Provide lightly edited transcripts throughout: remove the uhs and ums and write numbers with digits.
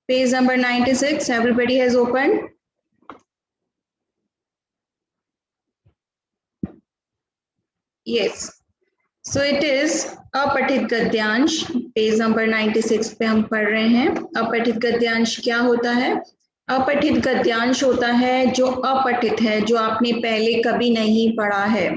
Page number 96. Everybody has opened. Yes. So it is अपठित गद्यांश. Page number 96 पे हम पढ़ रहे हैं. अपठित गद्यांश क्या होता है? अपठित गद्यांश होता है जो अपठित है, जो आपने पहले कभी नहीं पढ़ा है.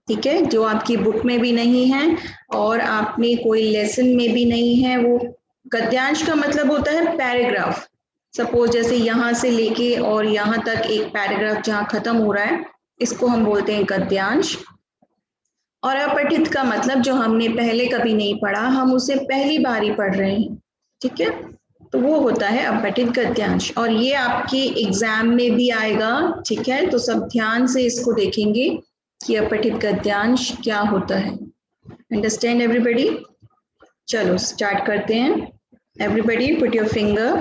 ठीक है, जो आपकी बुक में भी नहीं है और आपने कोई लेसन में भी नहीं है. वो गद्यांश का मतलब होता है पैराग्राफ. सपोज जैसे यहाँ से लेके और यहाँ तक एक पैराग्राफ जहाँ खत्म हो रहा है, इसको हम बोलते हैं गद्यांश. और अपठित का मतलब जो हमने पहले कभी नहीं पढ़ा, हम उसे पहली बार ही पढ़ रहे हैं. ठीक है, तो वो होता है अपठित गद्यांश. और ये आपके एग्जाम में भी आएगा. ठीक है, तो सब ध्यान से इसको देखेंगे कि अपठित गद्यांश क्या होता है. Understand everybody? चलो स्टार्ट करते हैं. Everybody put your finger.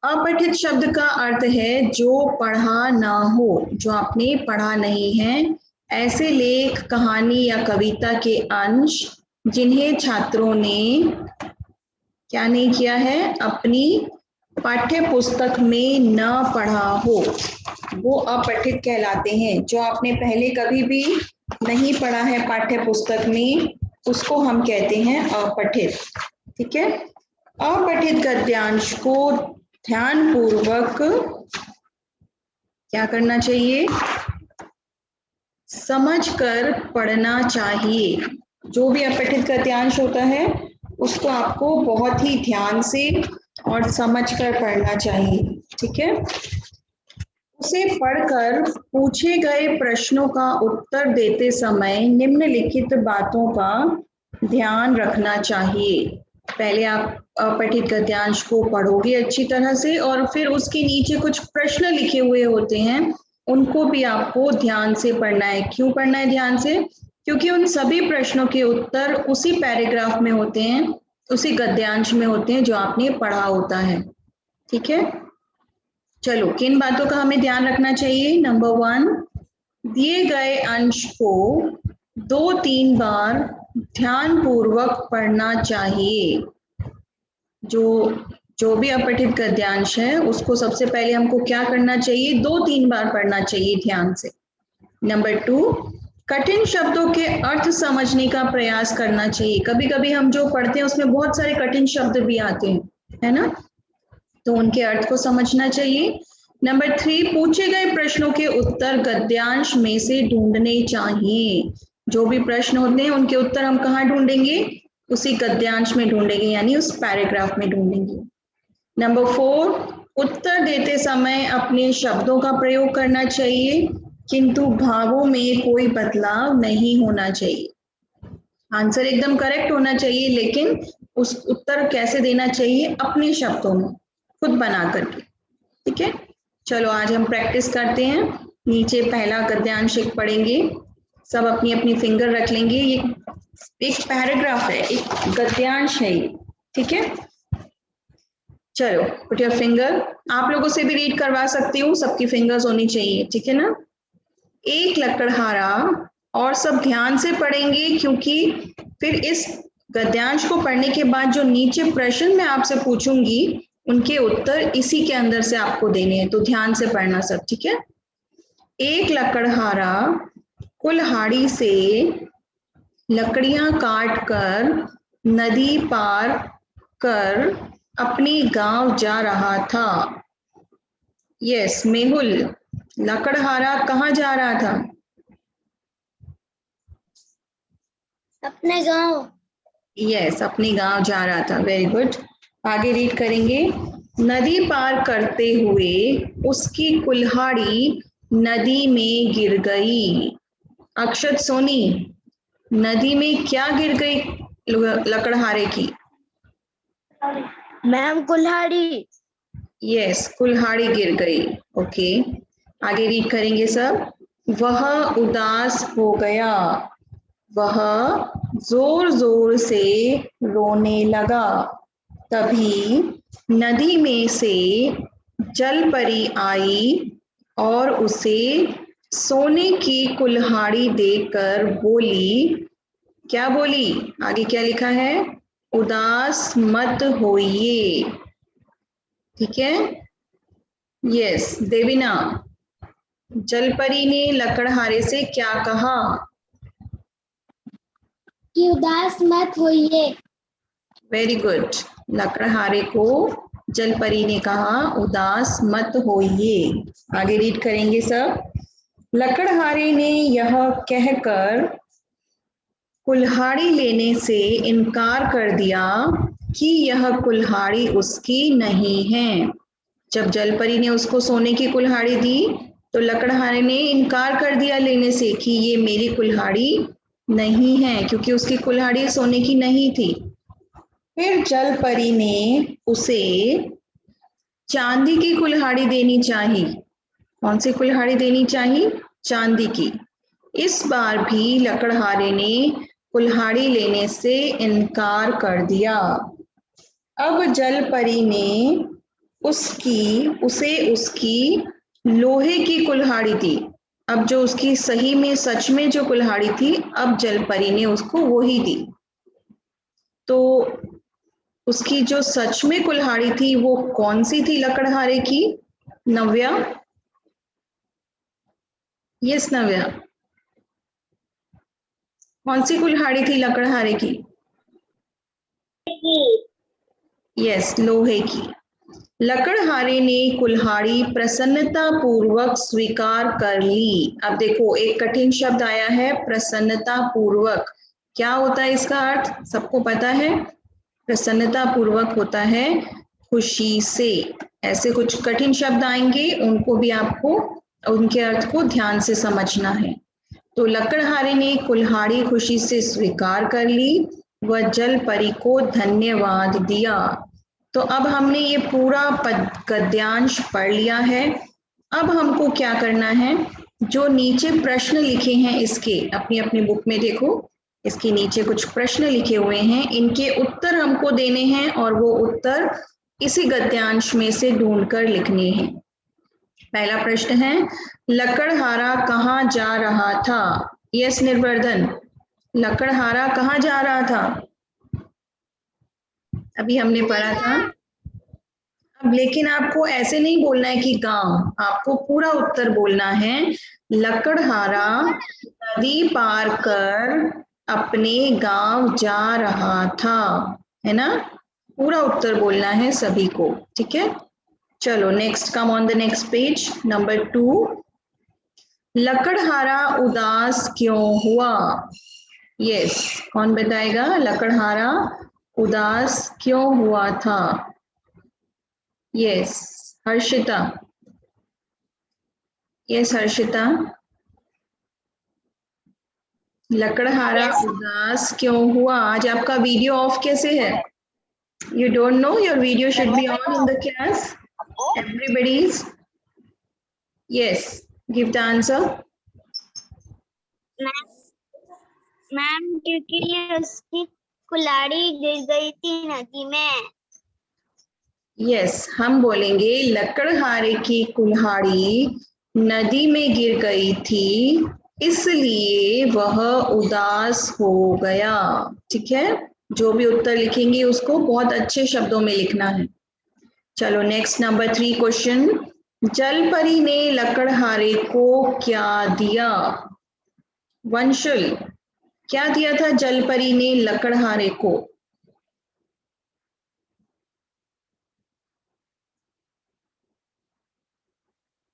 अपठित शब्द का अर्थ है जो पढ़ा ना हो, जो आपने पढ़ा नहीं है. ऐसे लेख, कहानी या कविता के अंश जिन्हें छात्रों ने क्या नहीं किया है, अपनी पाठ्य पुस्तक में न पढ़ा हो, वो अपठित कहलाते हैं. जो आपने पहले कभी भी नहीं पढ़ा है पाठ्य पुस्तक में, उसको हम कहते हैं अपठित. ठीक है, अपठित गद्यांश को ध्यानपूर्वक क्या करना चाहिए? समझकर पढ़ना चाहिए. जो भी अपठित गद्यांश होता है उसको आपको बहुत ही ध्यान से और समझकर पढ़ना चाहिए. ठीक है, उसे पढ़कर पूछे गए प्रश्नों का उत्तर देते समय निम्नलिखित बातों का ध्यान रखना चाहिए. पहले आप अपठित गद्यांश को पढ़ोगे अच्छी तरह से और फिर उसके नीचे कुछ प्रश्न लिखे हुए होते हैं, उनको भी आपको ध्यान से पढ़ना है. क्यों पढ़ना है ध्यान से? क्योंकि उन सभी प्रश्नों के उत्तर उसी पैराग्राफ में होते हैं, उसी गद्यांश में होते हैं जो आपने पढ़ा होता है. ठीक है, चलो किन बातों का हमें ध्यान रखना चाहिए? नंबर 1, दिए गए अंश को 2-3 बार ध्यानपूर्वक पढ़ना चाहिए. जो भी अपठित गद्यांश है उसको सबसे पहले हमको क्या करना चाहिए? 2-3 बार पढ़ना चाहिए ध्यान से. नंबर 2, कठिन शब्दों के अर्थ समझने का प्रयास करना चाहिए. कभी कभी हम जो पढ़ते हैं उसमें बहुत सारे कठिन शब्द भी आते हैं, है ना, तो उनके अर्थ को समझना चाहिए. नंबर 3, पूछे गए प्रश्नों के उत्तर गद्यांश में से ढूंढने चाहिए. जो भी प्रश्न होते हैं उनके उत्तर हम कहाँ ढूंढेंगे? उसी गद्यांश में ढूंढेंगे, यानी उस पैराग्राफ में ढूंढेंगे. नंबर 4, उत्तर देते समय अपने शब्दों का प्रयोग करना चाहिए, किंतु भावों में कोई बदलाव नहीं होना चाहिए. आंसर एकदम करेक्ट होना चाहिए, लेकिन उस उत्तर कैसे देना चाहिए? अपने शब्दों में, खुद बना करके. ठीक है, चलो आज हम प्रैक्टिस करते हैं. नीचे पहला गद्यांश एक पढ़ेंगे, सब अपनी अपनी फिंगर रख लेंगे. ये एक पैराग्राफ है, एक गद्यांश है ये. ठीक है, चलो पुट योर फिंगर. आप लोगों से भी रीड करवा सकती हूँ, सबकी फिंगर्स होनी चाहिए. ठीक है ना? एक लकड़हारा, और सब ध्यान से पढ़ेंगे क्योंकि फिर इस गद्यांश को पढ़ने के बाद जो नीचे प्रश्न मैं आपसे पूछूंगी उनके उत्तर इसी के अंदर से आपको देने हैं, तो ध्यान से पढ़ना सब. ठीक है, एक लकड़हारा कुल्हाड़ी से लकड़ियां काट कर नदी पार कर अपने गांव जा रहा था. यस मेहुल, लकड़हारा कहाँ जा रहा था? अपने गांव. यस, अपने गांव जा रहा था. Very good. आगे रीड करेंगे. नदी पार करते हुए उसकी कुल्हाड़ी नदी में गिर गई. अक्षत सोनी, नदी में क्या गिर गई लकड़हारे की? मैम कुल्हाड़ी. यस, कुल्हाड़ी गिर गई. ओके, आगे रीड करेंगे सब. वह उदास हो गया, वह जोर जोर से रोने लगा. तभी नदी में से जलपरी आई और उसे सोने की कुल्हाड़ी देकर बोली. क्या बोली? आगे क्या लिखा है? उदास मत होइए, ठीक है। यस देवीना, जलपरी ने लकड़हारे से क्या कहा? कि उदास मत होइए। Very good. लकड़हारे को जलपरी ने कहा उदास मत होइए। आगे रीड करेंगे सब। लकड़हारे ने यह कहकर कुल्हाड़ी लेने से इनकार कर दिया कि यह कुल्हाड़ी उसकी नहीं है। जब जलपरी ने उसको सोने की कुल्हाड़ी दी तो लकड़हारे ने इनकार कर दिया लेने से कि ये मेरी कुल्हाड़ी नहीं है, क्योंकि उसकी कुल्हाड़ी सोने की नहीं थी। फिर जलपरी ने उसे चांदी की कुल्हाड़ी देनी चाहिए। कौन सी कुल्हाड़ी देनी चाहिए? चांदी की। इस बार भी लकड़हारे ने कुल्हाड़ी लेने से इनकार कर दिया। अब जलपरी ने उसे उसकी लोहे की कुल्हाड़ी दी। अब जो उसकी सही में सच में जो कुल्हाड़ी थी, अब जलपरी ने उसको वही दी। तो उसकी जो सच में कुल्हाड़ी थी वो कौन सी थी लकड़हारे की? नव्या? यस नव्या, कौन सी कुल्हाड़ी थी लकड़हारे की? यस, लोहे की। लकड़हारे ने कुल्हाड़ी प्रसन्नता पूर्वक स्वीकार कर ली। अब देखो एक कठिन शब्द आया है, प्रसन्नता पूर्वक। क्या होता है इसका अर्थ? सबको पता है। प्रसन्नता पूर्वक होता है खुशी से। ऐसे कुछ कठिन शब्द आएंगे, उनको भी आपको उनके अर्थ को ध्यान से समझना है। तो लकड़हारे ने कुल्हाड़ी खुशी से स्वीकार कर ली, वह जलपरी को धन्यवाद दिया। तो अब हमने ये पूरा गद्यांश पढ़ लिया है। अब हमको क्या करना है, जो नीचे प्रश्न लिखे हैं इसके अपनी अपनी बुक में देखो, इसके नीचे कुछ प्रश्न लिखे हुए हैं, इनके उत्तर हमको देने हैं और वो उत्तर इसी गद्यांश में से ढूंढकर लिखने हैं। पहला प्रश्न है, लकड़हारा कहाँ जा रहा था? यस निर्वर्धन, लकड़हारा कहाँ जा रहा था? अभी हमने पढ़ा था। अब लेकिन आपको ऐसे नहीं बोलना है कि गांव, आपको पूरा उत्तर बोलना है। लकड़हारा नदी पार कर अपने गांव जा रहा था, है ना? पूरा उत्तर बोलना है सभी को, ठीक है। चलो next, come on the next page, number 2। लकड़हारा उदास क्यों हुआ? यस, कौन बताएगा लकड़हारा उदास क्यों हुआ था? यस हर्षिता। यस हर्षिता, लकड़हारा उदास क्यों हुआ? आज आपका वीडियो ऑफ कैसे है? You don't know your video should be on in the class everybody's. Yes, give the answer. Ma'am क्योंकि उसकी कुल्हाड़ी गिर गई थी नदी में। यस, हम बोलेंगे लकड़हारे की कुल्हाड़ी नदी में गिर गई थी, इसलिए वह उदास हो गया। ठीक है, जो भी उत्तर लिखेंगे उसको बहुत अच्छे शब्दों में लिखना है। चलो नेक्स्ट, नंबर 3 क्वेश्चन। जलपरी ने लकड़हारे को क्या दिया? वंशुल, क्या दिया था जलपरी ने लकड़हारे को?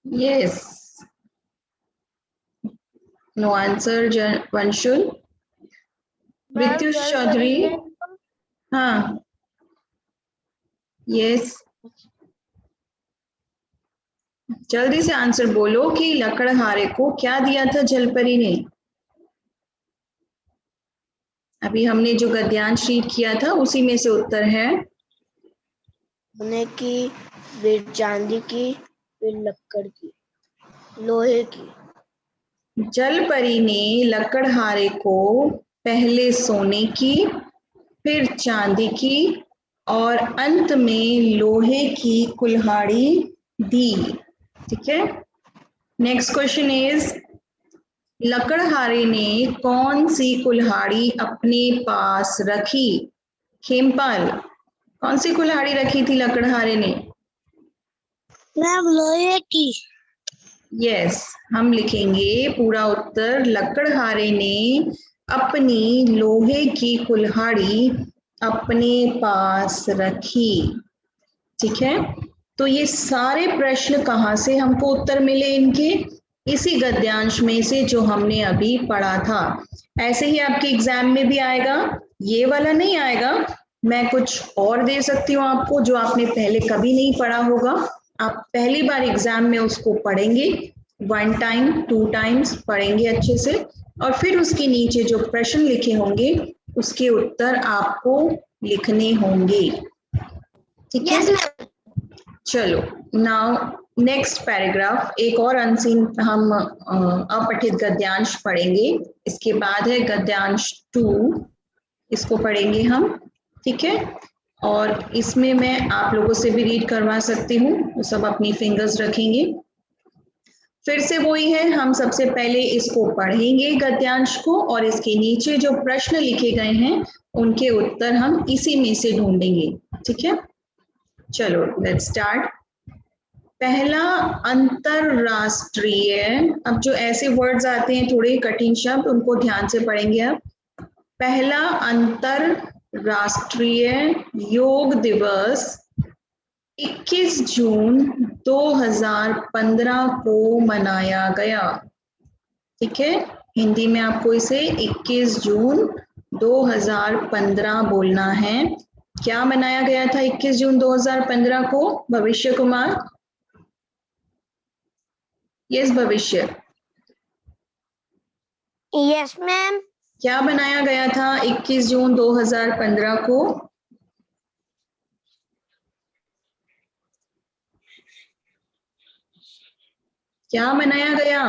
Yes, no answer Vanshul. Vityush Chaudhary, हाँ यस, जल्दी से आंसर बोलो कि लकड़हारे को क्या दिया था जलपरी ने? अभी हमने जो गद्यांश रीड किया था उसी में से उत्तर है। सोने की, फिर चांदी की, फिर लकड़ की, लोहे की। जलपरी ने लकड़हारे को पहले सोने की, फिर चांदी की और अंत में लोहे की कुल्हाड़ी दी। ठीक है, नेक्स्ट क्वेश्चन इज, लकड़हारे ने कौन सी कुल्हाड़ी अपने पास रखी? खेमपाल, कौन सी कुल्हाड़ी रखी थी लकड़हारे ने? मैम लोहे की। यस, हम लिखेंगे पूरा उत्तर। लकड़हारे ने अपनी लोहे की कुल्हाड़ी अपने पास रखी। ठीक है, तो ये सारे प्रश्न कहाँ से हमको उत्तर मिले इनके? इसी गद्यांश में से जो हमने अभी पढ़ा था। ऐसे ही आपके एग्जाम में भी आएगा, ये वाला नहीं आएगा, मैं कुछ और दे सकती हूँ आपको जो आपने पहले कभी नहीं पढ़ा होगा। आप पहली बार एग्जाम में उसको पढ़ेंगे, 1 टाइम 2 टाइम्स पढ़ेंगे अच्छे से, और फिर उसके नीचे जो प्रश्न लिखे होंगे उसके उत्तर आपको लिखने होंगे। ठीक है? चलो, नाउ नेक्स्ट पैराग्राफ, एक और अनसीन हम अपठित गद्यांश पढ़ेंगे। इसके बाद है गद्यांश 2, इसको पढ़ेंगे हम। ठीक है, और इसमें मैं आप लोगों से भी रीड करवा सकती हूँ, वो सब अपनी फिंगर्स रखेंगे। फिर से वही है, हम सबसे पहले इसको पढ़ेंगे गद्यांश को, और इसके नीचे जो प्रश्न लिखे गए हैं उनके उत्तर हम इसी में से ढूंढेंगे। ठीक है, चलो लेट्स स्टार्ट। पहला अंतरराष्ट्रीय, अब जो ऐसे वर्ड्स आते हैं थोड़े कठिन शब्द, उनको ध्यान से पढ़ेंगे अब। पहला अंतरराष्ट्रीय योग दिवस 21 जून 2015 को मनाया गया। ठीक है, हिंदी में आपको इसे 21 जून 2015 बोलना है। क्या मनाया गया था 21 जून 2015 को? भविष्य कुमार। यस भविष्य। Yes ma'am. क्या बनाया गया था 21 जून 2015 को? क्या मनाया गया?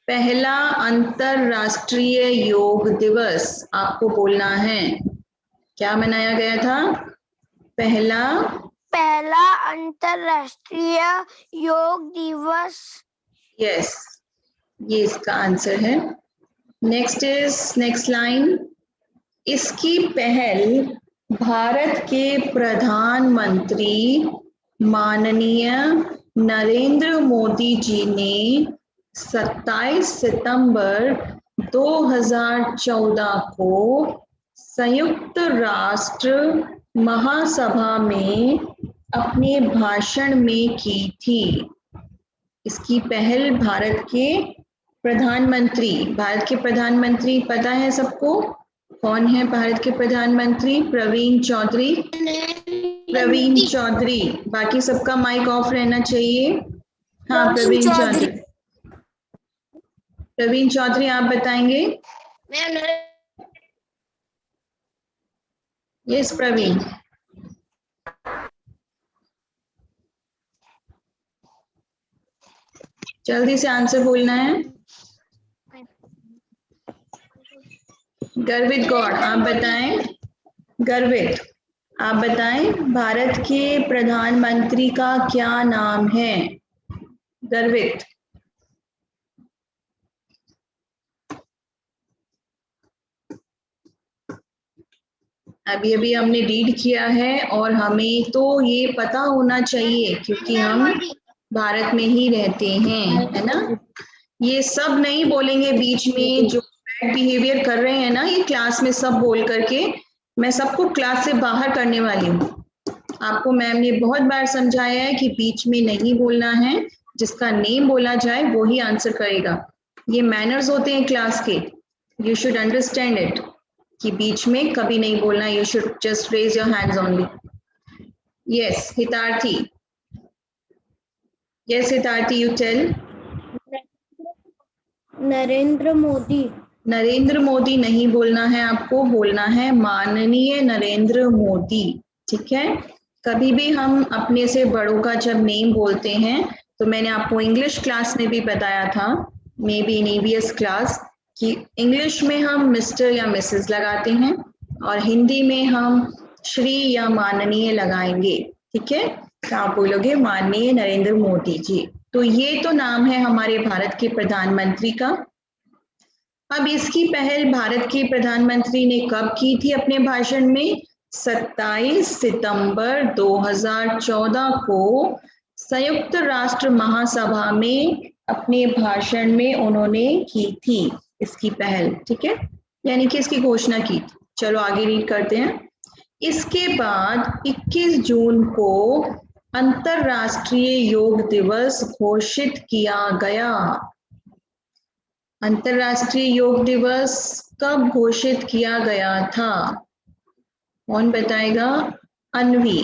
पहला अंतरराष्ट्रीय योग दिवस आपको बोलना है। क्या मनाया गया था? पहला अंतरराष्ट्रीय योग दिवस। यस, ये इसका आंसर है। Next line. इसकी पहल भारत के प्रधानमंत्री माननीय नरेंद्र मोदी जी ने 27 सितंबर 2014 को संयुक्त राष्ट्र महासभा में अपने भाषण में की थी। इसकी पहल भारत के प्रधानमंत्री पता है सबको? कौन है भारत के प्रधानमंत्री? प्रवीण चौधरी। बाकी सबका माइक ऑफ रहना चाहिए। हाँ, प्रवीण चौधरी आप बताएंगे? यस प्रवीण। जल्दी से आंसर बोलना है। गर्वित गौड़ आप बताएं। गर्वित आप बताएं, भारत के प्रधानमंत्री का क्या नाम है? गर्वित। अभी अभी हमने रीड किया है और हमें तो ये पता होना चाहिए क्योंकि हम भारत में ही रहते हैं, है ना? ये सब नहीं बोलेंगे बीच में, जो बैड बिहेवियर कर रहे हैं ना ये क्लास में सब बोल करके, मैं सबको क्लास से बाहर करने वाली हूँ। आपको मैम ने बहुत बार समझाया है कि बीच में नहीं बोलना है, जिसका नेम बोला जाए वो ही आंसर करेगा। ये मैनर्स होते हैं क्लास के, यू शुड अंडरस्टैंड इट, कि बीच में कभी नहीं बोलना। You should just raise your hands only. Yes Hitarthi. Yes Hitarthi, you tell. Narendra Modi. Narendra Modi नहीं बोलना है आपको, बोलना है माननीय नरेंद्र मोदी। ठीक है, कभी भी हम अपने से बड़ों का जब नेम बोलते हैं तो मैंने आपको इंग्लिश क्लास में भी बताया था, may be in EVS class, कि इंग्लिश में हम मिस्टर या मिसेस लगाते हैं और हिंदी में हम श्री या माननीय लगाएंगे। ठीक है, तो आप बोलोगे माननीय नरेंद्र मोदी जी। तो ये तो नाम है हमारे भारत के प्रधानमंत्री का। अब इसकी पहल भारत के प्रधानमंत्री ने कब की थी अपने भाषण में? 27 सितंबर 2014 को संयुक्त राष्ट्र महासभा में अपने भाषण में उन्होंने की थी इसकी पहल, ठीक है, यानी कि इसकी घोषणा की थी। चलो आगे रीड करते हैं। इसके बाद 21 जून को अंतरराष्ट्रीय योग दिवस घोषित किया गया। अंतरराष्ट्रीय योग दिवस कब घोषित किया गया था? कौन बताएगा? अनवी।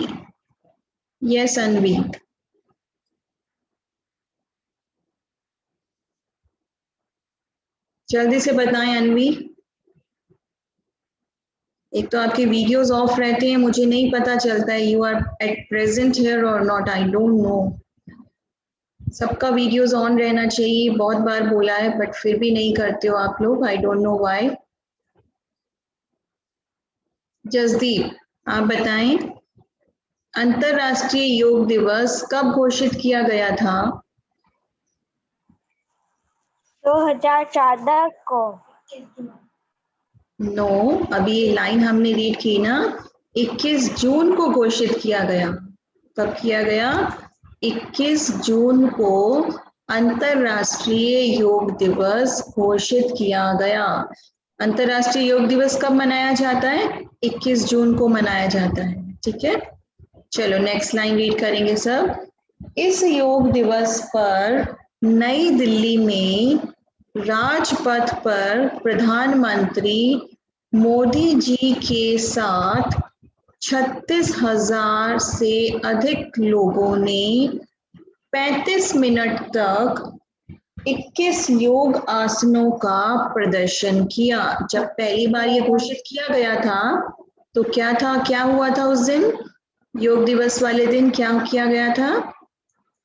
यस अनवी। जल्दी से बताएं अनवी। एक तो आपके वीडियोस ऑफ रहते हैं, मुझे नहीं पता चलता है you are at present here और नॉट, आई डोंट नो। सबका वीडियोस ऑन रहना चाहिए, बहुत बार बोला है बट फिर भी नहीं करते हो आप लोग, आई डोंट नो व्हाई। जसदीप आप बताएं, अंतरराष्ट्रीय योग दिवस कब घोषित किया गया था? 2014 को। नो, अभी ये लाइन हमने रीड की ना, 21 जून को घोषित किया गया। कब किया गया? 21 जून को अंतरराष्ट्रीय योग दिवस घोषित किया गया। अंतरराष्ट्रीय योग दिवस कब मनाया जाता है? 21 जून को मनाया जाता है, ठीक है। चलो नेक्स्ट लाइन रीड करेंगे सब। इस योग दिवस पर नई दिल्ली में राजपथ पर प्रधानमंत्री मोदी जी के साथ 36,000 से अधिक लोगों ने 35 मिनट तक 21 योग आसनों का प्रदर्शन किया। जब पहली बार ये घोषित किया गया था तो क्या था, क्या हुआ था उस दिन? योग दिवस वाले दिन क्या किया गया था?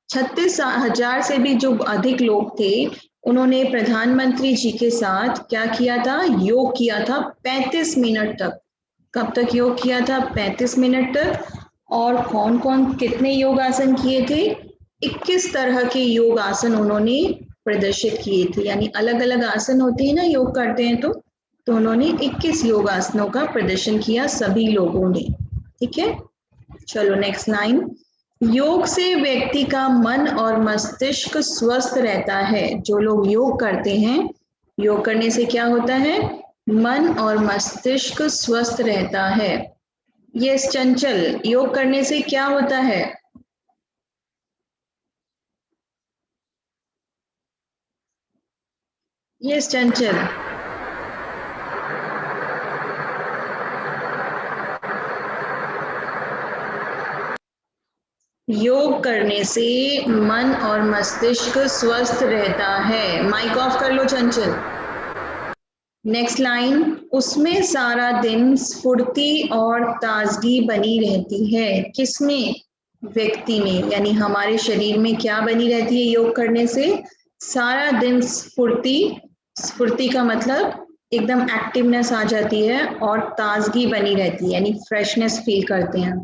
36,000 से भी जो अधिक लोग थे उन्होंने प्रधानमंत्री जी के साथ क्या किया था? योग किया था 35 मिनट तक। कब तक योग किया था? 35 मिनट तक। और कौन कौन कितने योग आसन किए थे? 21 तरह के योग आसन उन्होंने प्रदर्शित किए थे, यानी अलग अलग आसन होते हैं ना योग करते हैं तो उन्होंने 21 योग आसनों का प्रदर्शन किया सभी लोगों ने, ठीक है। चलो नेक्स्ट लाइन। योग से व्यक्ति का मन और मस्तिष्क स्वस्थ रहता है। जो लोग योग करते हैं, योग करने से क्या होता है? मन और मस्तिष्क स्वस्थ रहता है। यस चंचल, योग करने से क्या होता है? यस चंचल। योग करने से मन और मस्तिष्क स्वस्थ रहता है। माइक ऑफ कर लो चंचल। Next line. उसमें सारा दिन स्फूर्ति और ताजगी बनी रहती है। किसमें? व्यक्ति में, यानी हमारे शरीर में क्या बनी रहती है योग करने से? सारा दिन स्फूर्ति। स्फूर्ति का मतलब एकदम एक्टिवनेस आ जाती है और ताजगी बनी रहती है, यानी फ्रेशनेस फील करते हैं।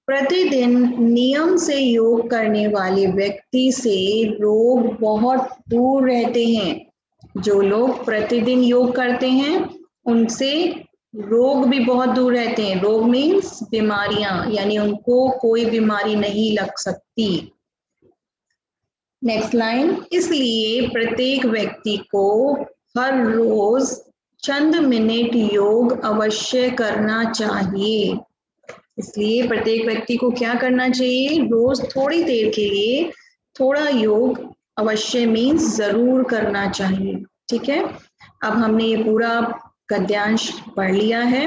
प्रतिदिन नियम से योग करने वाले व्यक्ति से रोग बहुत दूर रहते हैं। जो लोग प्रतिदिन योग करते हैं उनसे रोग भी बहुत दूर रहते हैं। रोग मीन्स बीमारियां, यानी उनको कोई बीमारी नहीं लग सकती। Next line. इसलिए प्रत्येक व्यक्ति को हर रोज चंद मिनट योग अवश्य करना चाहिए। इसलिए प्रत्येक व्यक्ति को क्या करना चाहिए? रोज थोड़ी देर के लिए थोड़ा योग अवश्य मीन्स जरूर करना चाहिए, ठीक है। अब हमने ये पूरा गद्यांश पढ़ लिया है।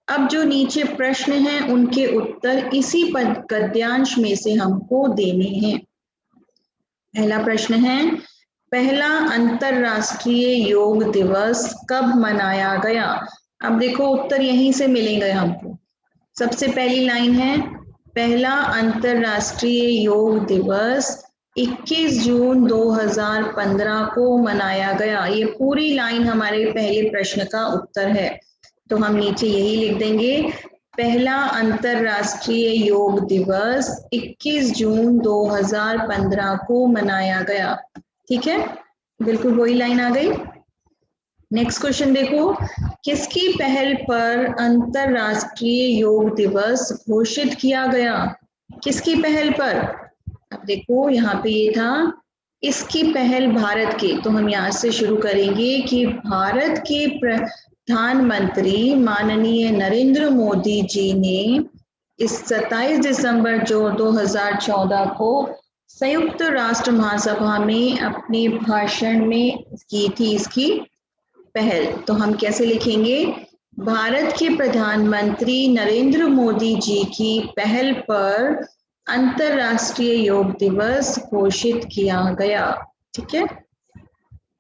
अब जो नीचे प्रश्न हैं उनके उत्तर इसी गद्यांश में से हमको देने हैं। पहला प्रश्न है, पहला अंतरराष्ट्रीय योग दिवस कब मनाया गया? अब देखो उत्तर यहीं से मिलेंगे हमको। सबसे पहली लाइन है, पहला अंतरराष्ट्रीय योग दिवस 21 जून 2015 को मनाया गया। ये पूरी लाइन हमारे पहले प्रश्न का उत्तर है, तो हम नीचे यही लिख देंगे, पहला अंतरराष्ट्रीय योग दिवस 21 जून 2015 को मनाया गया, ठीक है। बिल्कुल वही लाइन आ गई। नेक्स्ट क्वेश्चन देखो, किसकी पहल पर अंतरराष्ट्रीय योग दिवस घोषित किया गया? किसकी पहल पर? अब देखो यहाँ पे ये था इसकी पहल भारत के, तो हम यहाँ से शुरू करेंगे कि भारत के प्रधानमंत्री माननीय नरेंद्र मोदी जी ने इस 27 दिसंबर जो 2014 को संयुक्त राष्ट्र महासभा में अपने भाषण में की थी इसकी पहल। तो हम कैसे लिखेंगे, भारत के प्रधानमंत्री नरेंद्र मोदी जी की पहल पर अंतरराष्ट्रीय योग दिवस घोषित किया गया। ठीक है।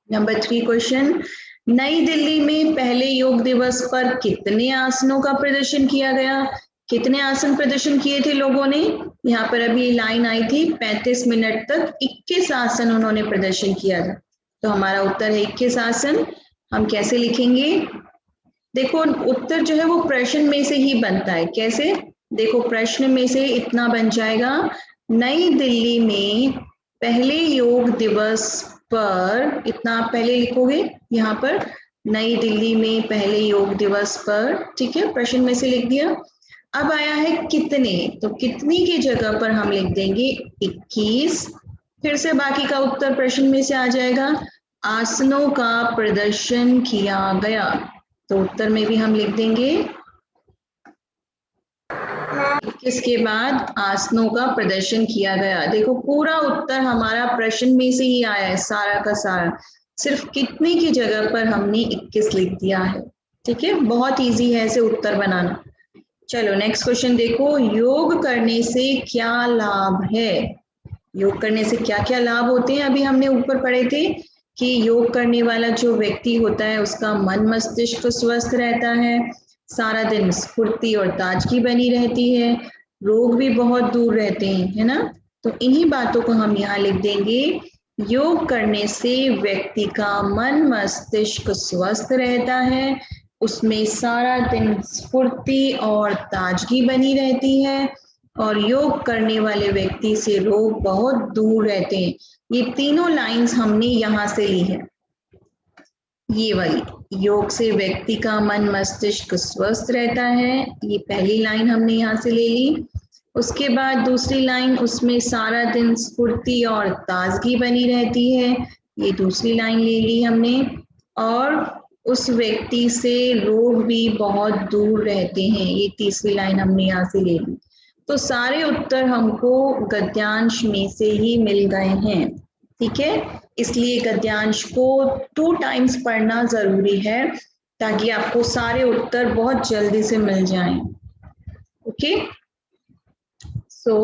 नंबर 3 क्वेश्चन, नई दिल्ली में पहले योग दिवस पर कितने आसनों का प्रदर्शन किया गया? कितने आसन प्रदर्शन किए थे लोगों ने? यहाँ पर अभी लाइन आई थी 35 मिनट तक 21 आसन उन्होंने प्रदर्शन किया था। तो हमारा उत्तर है 21 आसन। हम कैसे लिखेंगे, देखो उत्तर जो है वो प्रश्न में से ही बनता है। कैसे, देखो प्रश्न में से इतना बन जाएगा, नई दिल्ली में पहले योग दिवस पर, इतना आप पहले लिखोगे यहाँ पर, नई दिल्ली में पहले योग दिवस पर। ठीक है, प्रश्न में से लिख दिया। अब आया है कितने, तो कितनी की जगह पर हम लिख देंगे 21। फिर से बाकी का उत्तर प्रश्न में से आ जाएगा, आसनों का प्रदर्शन किया गया। तो उत्तर में भी हम लिख देंगे 21 के बाद आसनों का प्रदर्शन किया गया। देखो पूरा उत्तर हमारा प्रश्न में से ही आया है, सारा का सारा, सिर्फ कितने की जगह पर हमने 21 लिख दिया है। ठीक है, बहुत इजी है ऐसे उत्तर बनाना। चलो नेक्स्ट क्वेश्चन देखो, योग करने से क्या लाभ है? योग करने से क्या क्या लाभ होते हैं? अभी हमने ऊपर पढ़े थे कि योग करने वाला जो व्यक्ति होता है उसका मन मस्तिष्क स्वस्थ रहता है, सारा दिन स्फूर्ति और ताजगी बनी रहती है, रोग भी बहुत दूर रहते हैं, है ना। तो इन्हीं बातों को हम यहाँ लिख देंगे, योग करने से व्यक्ति का मन मस्तिष्क स्वस्थ रहता है, उसमें सारा दिन स्फूर्ति और ताजगी बनी रहती है, और योग करने वाले व्यक्ति से रोग बहुत दूर रहते हैं। ये तीनों लाइंस हमने यहाँ से ली है, ये वाली, योग से व्यक्ति का मन मस्तिष्क स्वस्थ रहता है, ये पहली लाइन हमने यहाँ से ले ली। उसके बाद दूसरी लाइन, उसमें सारा दिन स्फूर्ति और ताजगी बनी रहती है, ये दूसरी लाइन ले ली हमने। और उस व्यक्ति से रोग भी बहुत दूर रहते हैं, ये तीसरी लाइन हमने यहाँ से ले ली। तो सारे उत्तर हमको गद्यांश में से ही मिल गए हैं। ठीक है, इसलिए गद्यांश को 2 टाइम्स पढ़ना जरूरी है ताकि आपको सारे उत्तर बहुत जल्दी से मिल जाएं। ओके, सो